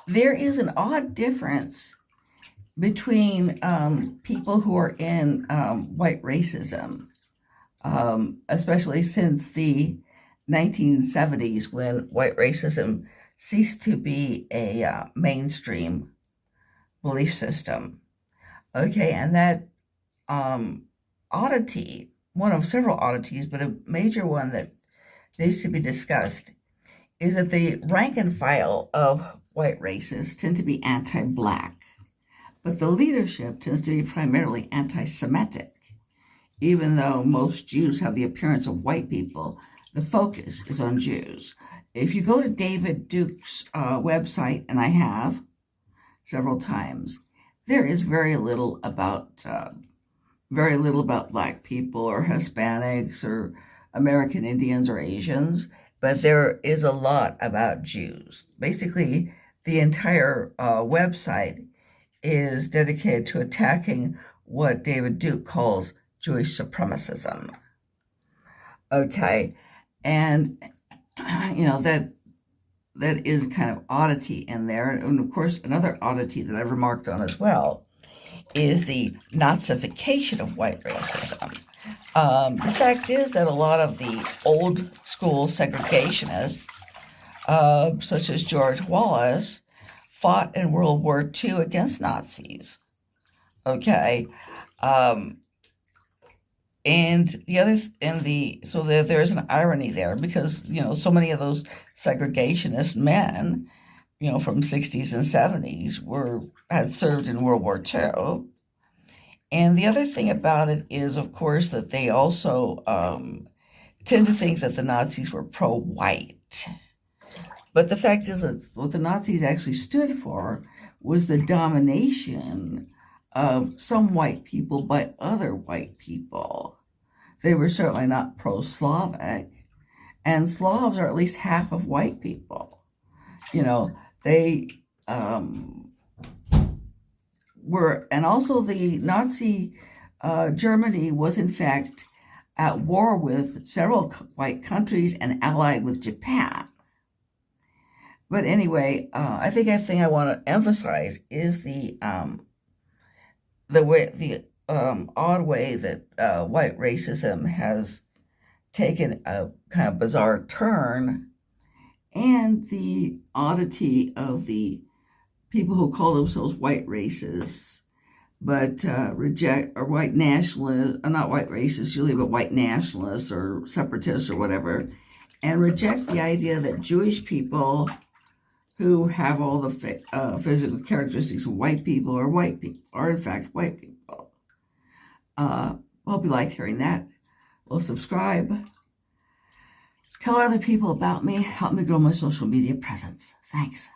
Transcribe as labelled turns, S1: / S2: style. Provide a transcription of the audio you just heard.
S1: there is an odd difference between people who are in white racism, especially since the 1970s when white racism ceased to be a mainstream belief system. Okay, and that oddity, one of several oddities, but a major one that needs to be discussed, is that the rank and file of white racists tend to be anti-Black, but the leadership tends to be primarily anti-Semitic. Even though most Jews have the appearance of white people, the focus is on Jews. If you go to David Duke's website, and I have several times, there is very little about Black people or Hispanics or American Indians or Asians, but there is a lot about Jews. Basically, the entire website is dedicated to attacking what David Duke calls Jewish supremacism. Okay, and that is kind of oddity in there. And of course, another oddity that I've remarked on as well is the Nazification of white racism. The fact is that a lot of the old school segregationists, such as George Wallace, fought in World War II against Nazis. Okay, and so there's an irony there because so many of those segregationist men, from 60s and 70s had served in World War II. And the other thing about it is, of course, that they also tend to think that the Nazis were pro-white. But the fact is that what the Nazis actually stood for was the domination of some white people by other white people. They were certainly not pro-Slavic, and Slavs are at least half of white people. They were, and also the Nazi Germany was in fact at war with several white countries and allied with Japan. But anyway, I think I want to emphasize is the odd way that white racism has taken a kind of bizarre turn, and the oddity of the people who call themselves white racists, but reject, or white nationalists, or not white racists usually, but white nationalists or separatists or whatever, and reject the idea that Jewish people who have all the physical characteristics of white people are in fact white people. Hope you like hearing that. Well, subscribe. Tell other people about me. Help me grow my social media presence. Thanks.